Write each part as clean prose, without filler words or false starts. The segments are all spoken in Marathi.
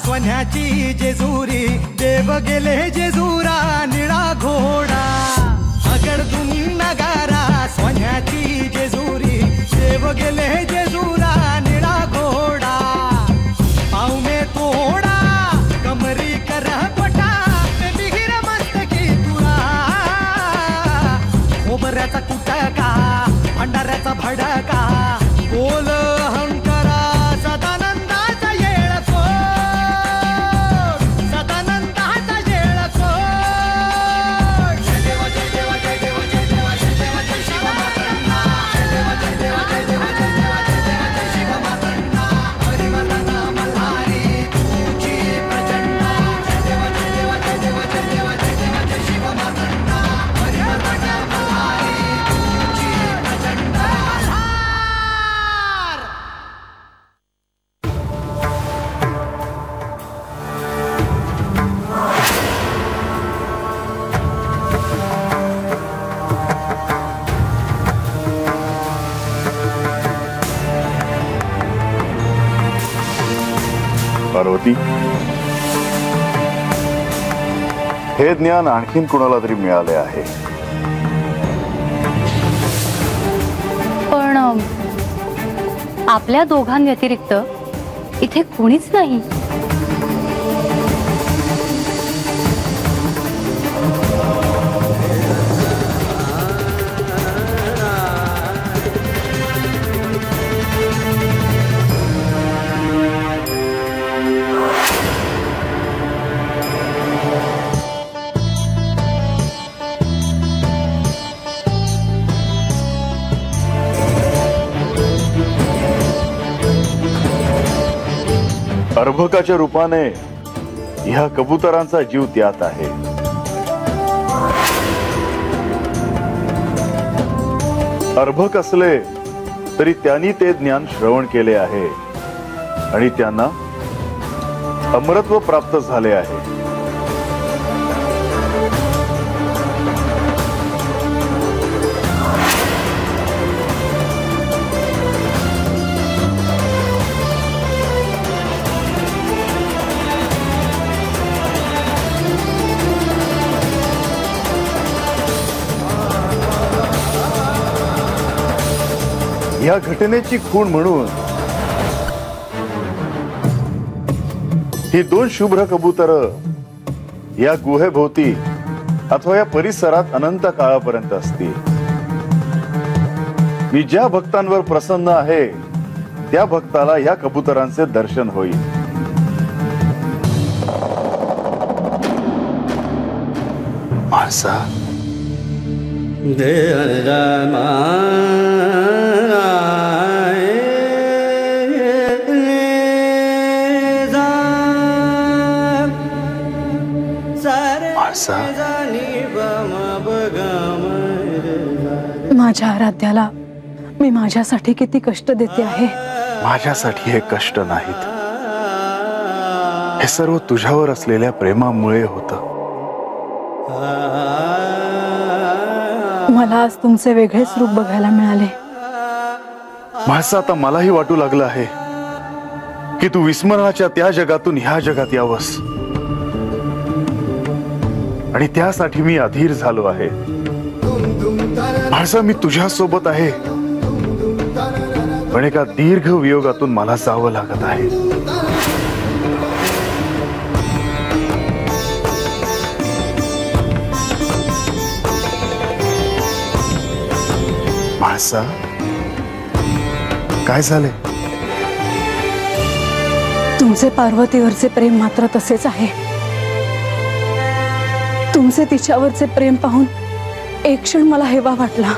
सोन्याची जेजुरी देव गेले जेजुरा निळा घोडा अगडदुम नगारा सोन्याची जेजुरी देव गेले जेजुरा निळा घोडा पाऊ में तोडा कमरी कर पटा बिहिर मस्तकी तुरा खोबऱ्याचा कुटका भंडाऱ्याचा भडका बोल अहंकारा सदानंदाचा येळको सदानंदाचा येळको जय देव जय देव जय देव जय देव जय देव जय शिव मातंगा जय देव जय देव जय देव जय देव जय देव जय शिव मातंगा हरिवदन मल्हारी तुझी प्रचंड जय देव जय देव जय देव जय देव जय देव जय शिव मातंगा हरिवदन मल्हारी तुझी प्रचंड पार्वती, हे ज्ञान आणखीन कुणाला तरी मिळाले आहे, पण आपल्या दोघांव्यतिरिक्त इथे कोणीच नाही. अर्भकाच्या रूपाने ह्या कबुतरांचा जीव त्यात आहे. अर्भक असले तरी त्यांनी ते ज्ञान श्रवण केले आहे आणि त्यांना अमरत्व प्राप्त झाले आहे. या घटनेची खूण म्हणून ही दोन शुभ्र कबूतर या गुहेभोवती अथवा या परिसरात अनंत काळापर्यंत असतील. मी ज्या भक्तांवर प्रसन्न आहे त्या भक्ताला या कबुतरांचे दर्शन होईल. माणसा माझ्या आराध्याला मी माझ्यासाठी किती कष्ट देते आहे. माझ्यासाठी हे कष्ट नाहीत, हे सर्व तुझ्यावर असलेल्या प्रेमामुळे होतं. मला आज तुमचे वेगळेच रूप बघायला मिळाले. माझं आता मलाही वाटू लागलं आहे की तू विस्मरणाच्या त्या जगातून ह्या जगात यावस, आणि त्यासाठी मी अधीर झालो आहे. माझा मी तुझ्या सोबत आहे, पण एका दीर्घ वियोगातून मला जावं लागत आहे. मासा, काय झाले? तुमचे पार्वतीवरचे प्रेम मात्र तसेच आहे. तुमचे तिच्यावरचे प्रेम पाहून एक क्षण मला हेवा वाटला.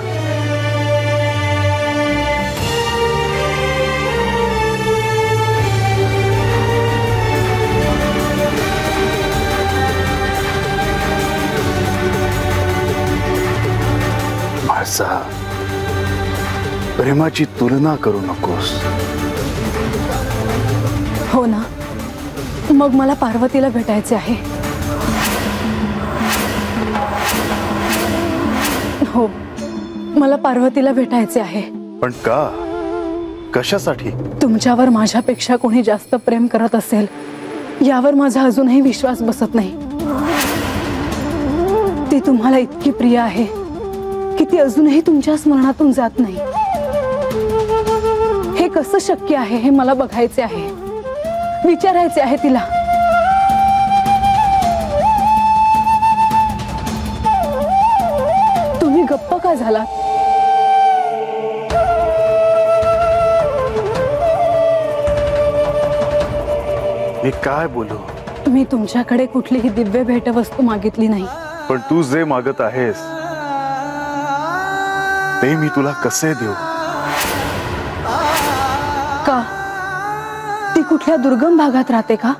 माझा प्रेमाची तुलना करू नकोस. हो ना, मग मला पार्वतीला भेटायचे आहे. हो, मला पार्वतीला भेटायचे आहे. पण का? कशासाठी? तुमच्यावर माझ्यापेक्षा कोणी जास्त प्रेम करत असेल यावर माझा अजूनही विश्वास बसत नाही. ती तुम्हाला इतकी प्रिय आहे की ती अजूनही तुमच्या स्मरणातून जात नाही. हे कसं शक्य आहे हे मला बघायचे आहे, विचारायचे आहे तिला. तुम्ही गप्प का झालात? मी काय बोलू? मी तुमच्याकडे कुठलीही दिव्य भेटवस्तू मागितली नाही. पण तू जे मागत आहेस ते मी तुला कसे देऊ? का ती कुठल्या दुर्गम भागात राहते का,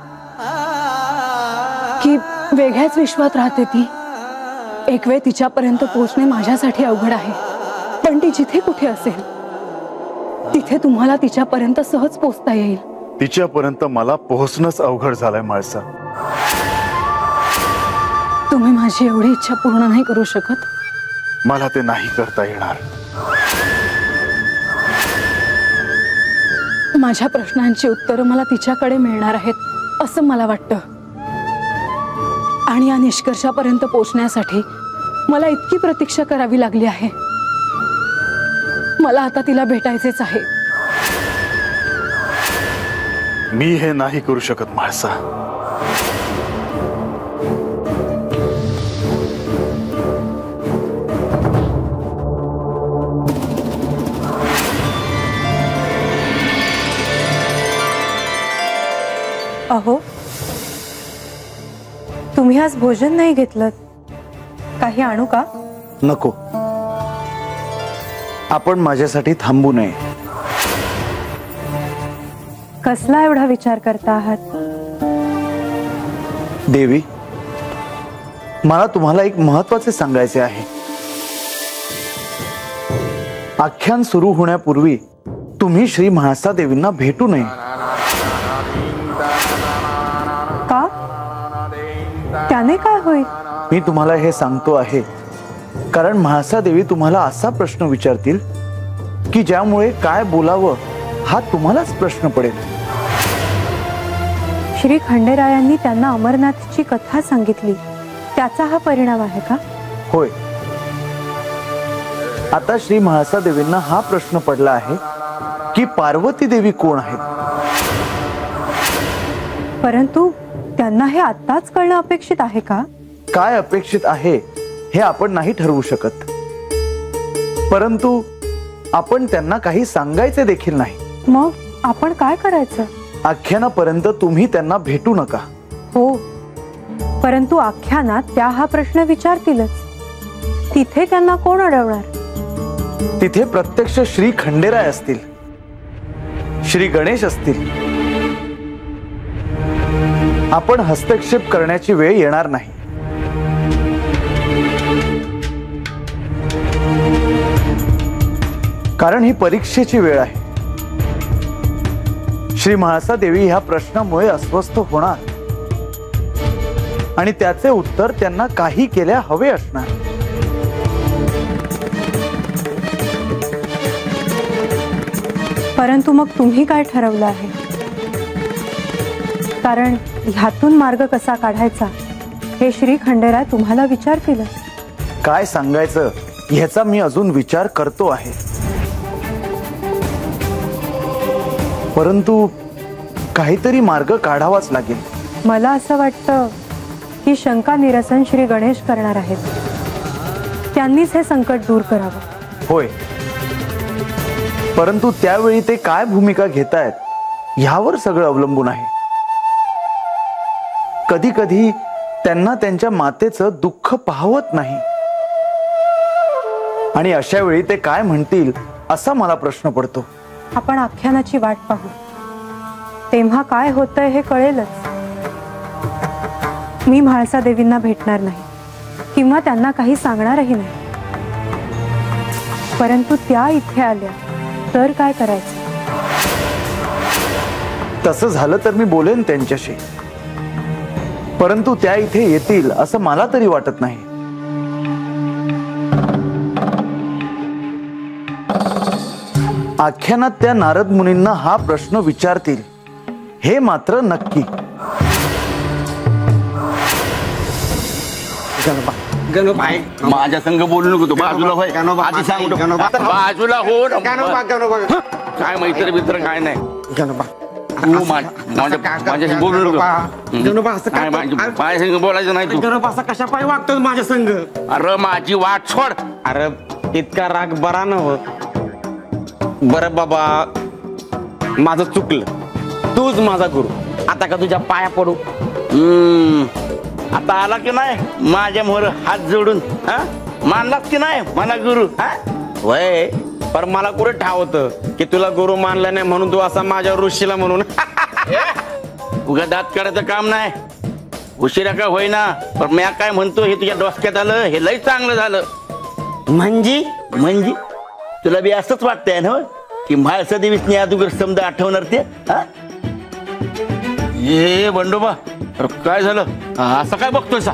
की वेगळ्याच विश्वात राहते ती? एक वेळ तिच्यापर्यंत पोहोचणे माझ्यासाठी अवघड आहे, पण ती जिथे कुठे असेल तिथे तुम्हाला तिच्यापर्यंत सहज पोहोचता येईल. तिच्यापर्यंत मला पोहोचणंच अवघड झालंय माळसा. तुम्ही माझी एवढी इच्छा पूर्ण नाही करू शकत? मला ते नाही करता येणार. माझ्या प्रश्नांची उत्तरं मला तिच्याकडे मिळणार आहेत असं मला वाटतं. आणि या निष्कर्षापर्यंत पोहोचण्यासाठी मला इतकी प्रतीक्षा करावी लागली आहे. मला आता तिला भेटायचेच आहे. मी हे नाही करू शकत माळसा. अहो, तुम्ही आज भोजन नाही घेतलं, काही आणू का? नको, आपण माझ्यासाठी थांबू नये. कसला एवढा विचार करता आहात? देवी, मला तुम्हाला एक महत्त्वाचे सांगायचे आहे. आख्यान सुरू होण्यापूर्वी तुम्ही श्री म्हाळसा देवींना भेटू नये. का? त्याने काय होईल? मी तुम्हाला हे सांगतो आहे कारण म्हाळसा देवी तुम्हाला असा प्रश्न विचारतील की ज्यामुळे काय बोलावं हा तुम्हालाच प्रश्न पडेल. श्री खंडेरायांनी त्यांना अमरनाथची कथा सांगितली, त्याचा हा परिणाम आहे का? होय. आता श्री म्हाळसा देवींना हा प्रश्न पडला आहे की पार्वती देवी कोण आहेत. परंतु त्यांना हे आत्ताच कळणं अपेक्षित आहे का? काय अपेक्षित आहे हे आपण नाही ठरवू शकत, परंतु आपण त्यांना काही सांगायचे देखील नाही. मग आपण काय करायचं? आख्यानापर्यंत तुम्ही त्यांना भेटू नका. हो, परंतु आख्यानात त्या हा प्रश्न विचारतीलच. तिथे त्यांना कोण अडवणार? तिथे प्रत्यक्ष श्री खंडेराय असतील, श्री गणेश असतील. आपण हस्तक्षेप करण्याची वेळ येणार नाही. कारण ही परीक्षेची वेळ आहे. श्री म्हाळसा देवी ह्या प्रश्नामुळे अस्वस्थ होणार आणि त्याचे उत्तर त्यांना काही केल्या हवे असणार. परंतु मग तुम्ही काय ठरवलं आहे? कारण ह्यातून मार्ग कसा काढायचा हे श्री खंडेराय तुम्हाला विचारतील. काय सांगायचं ह्याचा मी अजून विचार करतो आहे, परंतु काहीतरी मार्ग काढावाच लागेल. मला असं वाटतं की शंका निरसन श्री गणेश करणार आहेत. त्यांनीच हे संकट दूर करावं. होय, परंतु त्यावेळी ते काय भूमिका घेतायत ह्यावर सगळं अवलंबून आहे. कधी कधी त्यांना त्यांच्या मातेचं दुःख पाहवत नाही आणि अशा वेळी ते काय म्हणतील असा मला प्रश्न पडतो. आपण आख्यानाची वाट पाहू, तेव्हा काय होतंय हे कळेलच. मी म्हाळसा देवींना भेटणार नाही किंवा त्यांना काही सांगणारही नाही, परंतु त्या इथे आल्या तर काय करायचं? तसं झालं तर मी बोलेन त्यांच्याशी, परंतु त्या इथे येतील असं मला तरी वाटत नाही. आख्यानात त्या नारद मुनींना हा प्रश्न विचारतील हे मात्र नक्की. गणोबा माझ्या संग बोलू नको तू बाजूला होय आधी सांगतो बाजूला हो काय मैत्र मित्र काय नाही तू माझ्याशी बोलू नको माझ्या संग बोलायचं नाही तू असा कशा पाय वागतोस माझ्या संग? अरे माझी वाट सोड. अरे इतका राग बरा न हो. बरं बाबा माझं चुकलं, तूच माझा गुरु, आता का तुझ्या पाया पडू? आता आला की नाही माझ्या मोहर हात जोडून हा मानलास की नाही मला गुरु हा वय पर मला कुठे ठावत की तुला गुरु मानला नाही म्हणून तू असा माझ्यावर ऋषीला म्हणून उगा दात काढायचं काम नाही. उशिरा का होईना पण मी काय म्हणतो हे तुझ्या डोसक्यात आलं हे लय चांगलं झालं. म्हणजे तुला बी असंच वाटतंय ना की म्हाळसा देवीसनी अगोदर समजा आठवणार ते हा ये बंडोबा काय झालं असं काय बघतोय सा?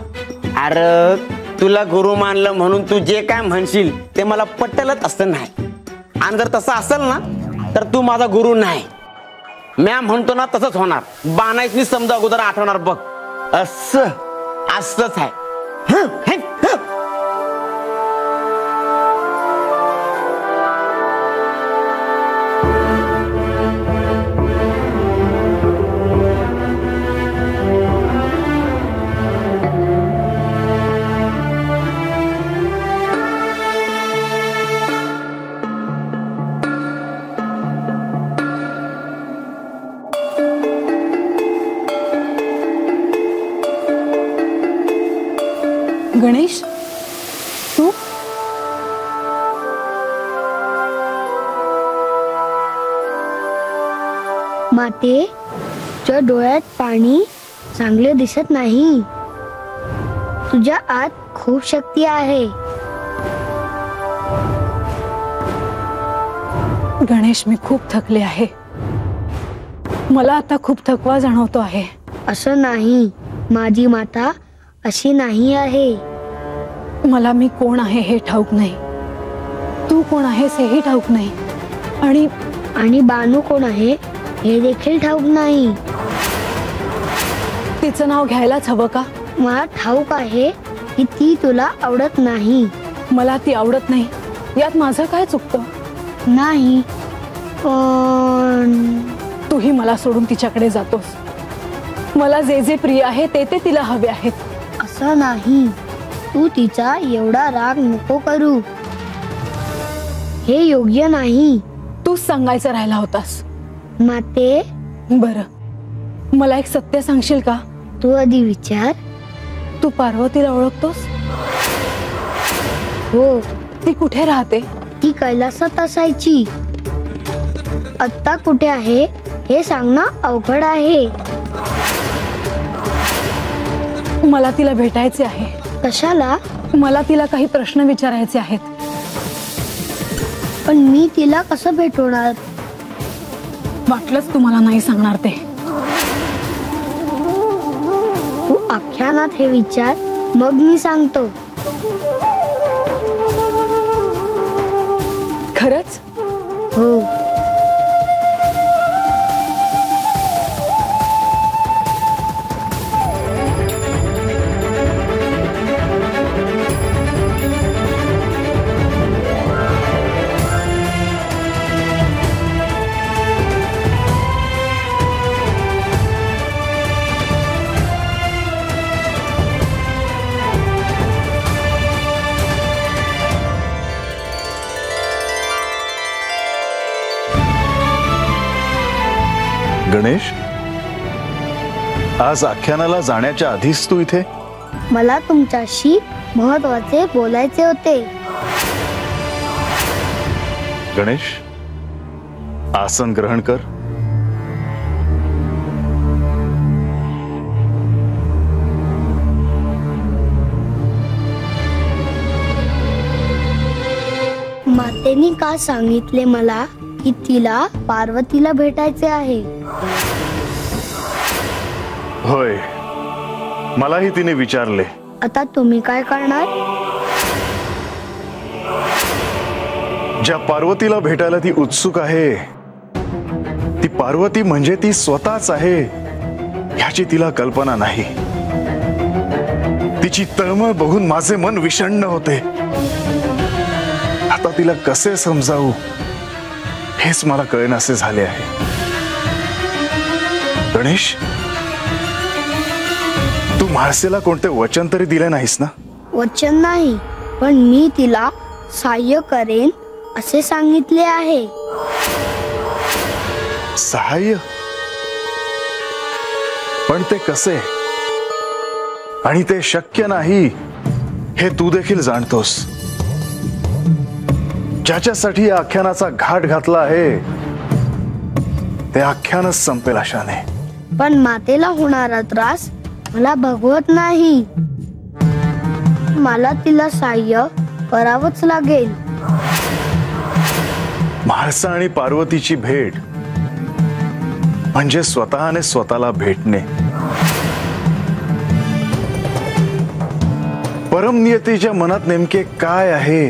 अरे तुला गुरु मानलं म्हणून तू जे काय म्हणशील ते मला पटलच असं नाही. आणि जर तसं असेल ना तर तू माझा गुरु नाही. म्या म्हणतो ना तसंच होणार. बाणायची समजा अगोदर आठवणार बघ. असंच आहे. गणेश, तू माते, तुझ्या डोळ्यात पाणी चांगले दिसत नाही. तुझ्या आत खूप शक्ती आहे. गणेश, मी खूप थकले आहे. मला आता खूप थकवा जाणवतो आहे. असं नाही, माझी माता अशी नाही आहे. मला मी कोण आहे हे ठाऊक नाही. तू कोण आहेस हेही ठाऊक नाही. आणि बानू कोण आहे हे देखील ठाऊक नाही. तिचं नाव घ्यायलाच हवं का? मला ठाऊक आहे की ती तुला आवडत नाही. मला ती आवडत नाही यात माझं काय चुकतं? नाही, पण तूही मला सोडून तिच्याकडे जातोस. मला जे जे प्रिय आहे ते ते तिला हवे आहेत. असं नाही, तू तिचा एवढा राग नको करू. हे योग्य नाही. तूच सांगायचं राहिला होतास. माते, बरं, मला एक सत्य सांगशील का? तू आधी विचार. तू पार्वतीला ओळखतोस? हो. ती कुठे राहते? ती कैलासात असायची. आत्ता कुठे आहे हे सांगणं अवघड आहे. मला तिला भेटायचे आहे. कशाला? मला तिला काही प्रश्न विचारायचे आहेत. पण मी तिला कसं भेटवणार? वाटलंच तुम्हाला नाही सांगणार ते. तू आख्यानात हे विचार, मग मी सांगतो. खरंच? हो. गणेश, आज आख्यानाला जाण्याच्या आधीच तू इथे? मला तुमच्याशी महत्वाचे बोलायचे होते. गणेश, आसन ग्रहण कर. मातेनी का सांगितले मला की तिला पार्वतीला भेटायचे आहे? होय, मलाही तिने विचारले. आता तुम्ही काय करणार? ज्या पार्वतीला भेटायला ती उत्सुक आहे, ती पार्वती म्हणजे ती स्वतःच आहे ह्याची तिला कल्पना नाही. तिची तळमळ बघून माझे मन विषण्ण होते. आता तिला कसे समजावू हेच मला कळेनासे झाले आहे. गणेश, तू म्हाळसेला कोणते वचन तरी दिले नाहीस ना? वचन नाही, पण मी तिला सहाय्य करेन असे सांगितले आहे. सहाय्य? पण ते कसे आणि ते शक्य नाही हे तू देखील जाणतोस. ज्याच्यासाठी या आख्यानाचा घाट घातला आहे ते आख्यानच संपेल अशाने. पण मातेला होणारा त्रास मला भगवत नाही. मला तिला सहाय्य करावंच लागेल. म्हाळसा आणि पार्वतीची भेट म्हणजे स्वतःने स्वतःला भेटणे. परमनियतीच्या मनात नेमके काय आहे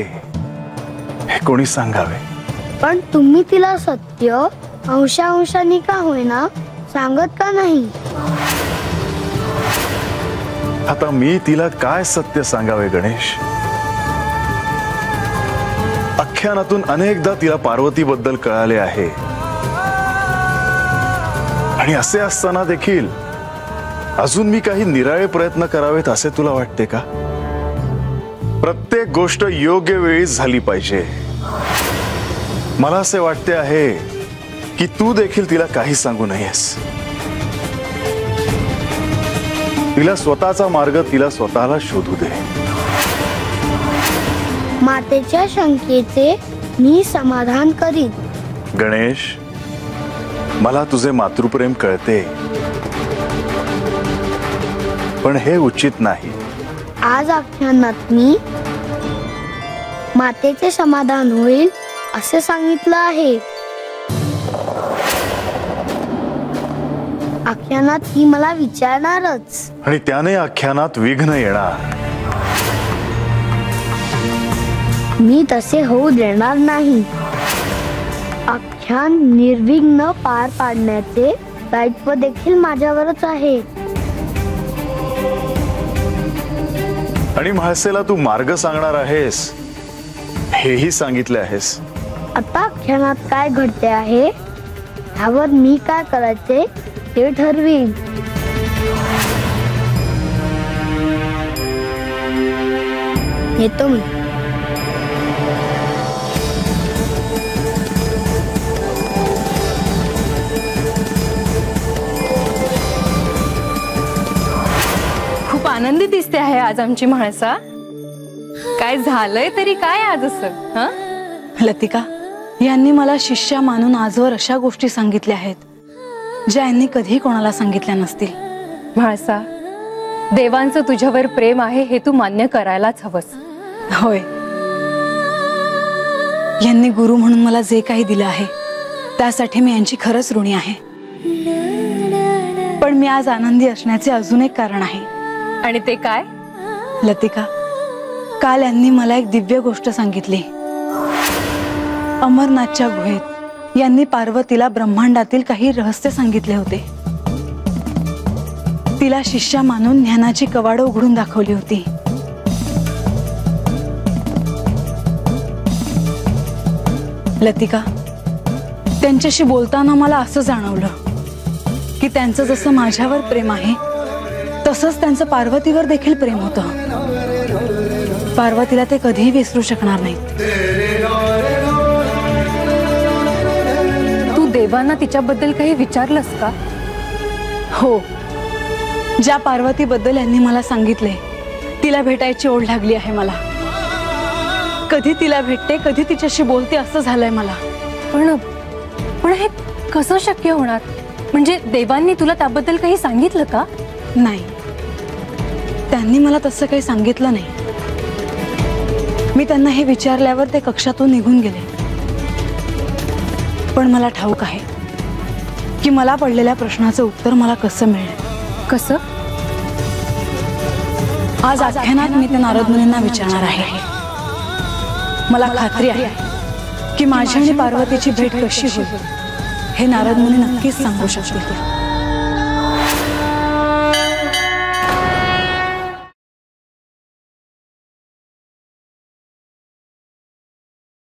हे कोणी सांगावे. पण तुम्ही तिला सत्य अंशांशाने का होईना सांगत का नाही? आता मी तिला काय सत्य सांगावे गणेश? आख्यानातून अनेकदा तिला पार्वतीबद्दल कळाले आहे. आणि असे असताना देखील अजून मी काही निराळे प्रयत्न करावेत असे तुला वाटते का? प्रत्येक गोष्ट योग्य वेळीच झाली पाहिजे. मला असे वाटते आहे की तू देखील तिला काही सांगू नयेस. तिला स्वतःचा मार्ग तिला स्वतःला शोधू दे. मातेच्या शंकेचे मी समाधान करीन. गणेश, मला तुझे मातृप्रेम कळते, पण हे उचित नाही. आज आख्यानात मी मातेचे समाधान होईल असे सांगितलं आहे. आख्यानात ती मला विचारणारच आणि त्याने आख्यानात विघ्न येणार. मी तसे होऊ देणार नाही. आख्यान निर्विघ्न पार पाडण्याचे दायित्व देखील माझ्यावरच आहे. आणि म्हाळसेला तू मार्ग सांगणार आहेस हेही सांगितले आहेस. आता आख्यानात काय घडते आहे ह्यावर मी काय करायचे ते ठरवीन. येतो मी. खूप आनंदी दिसते आहे आज आमची म्हाळसा. काय झालंय तरी काय आज असं? हं? लतिका, यांनी मला शिष्या मानून आजवर अशा गोष्टी सांगितल्या आहेत ज्या यांनी कधी कोणाला सांगितल्या नसतील. म्हाळसा, देवांचं तुझ्यावर प्रेम आहे हे तू मान्य करायलाच हवंस. होय, यांनी गुरु म्हणून मला जे काही दिलं आहे त्यासाठी मी यांची खरंच ऋणी आहे. पण मी आज आनंदी असण्याचे अजून एक कारण आहे. आणि ते काय? लतिका, काल यांनी मला एक दिव्य गोष्ट सांगितली. अमरनाथच्या गुहेत यांनी पार्वतीला ब्रह्मांडातील काही रहस्य सांगितले होते. तिला शिष्या मानून ज्ञानाची कवाडं उघडून दाखवली होती. लतिका, त्यांच्याशी बोलताना मला असं जाणवलं की त्यांचं जसं माझ्यावर प्रेम आहे तसंच त्यांचं पार्वतीवर देखील प्रेम होतं. पार्वतीला ते कधीही विसरू शकणार नाहीत. तू देवांना तिच्याबद्दल काही विचारलंस का? हो, ज्या पार्वतीबद्दल यांनी मला सांगितले तिला भेटायची ओढ लागली आहे मला. कधी तिला भेटते कधी तिच्याशी बोलते असं झालंय मला. पण हे कसं शक्य होणार? म्हणजे देवांनी तुला त्याबद्दल काही सांगितलं का? नाही, त्यांनी मला तसं काही सांगितलं नाही. मी त्यांना हे विचारल्यावर ते कक्षातून निघून गेले. पण मला ठाऊक आहे की मला पडलेल्या प्रश्नाचं उत्तर मला कसं मिळेल. कसं? आज आख्यानात मी त्या नारद मुनींना विचारणार आहे. मला खात्री आहे की माझी आणि पार्वतीची भेट कशी होईल हे नारद मुनी नक्कीच सांगू शकतील.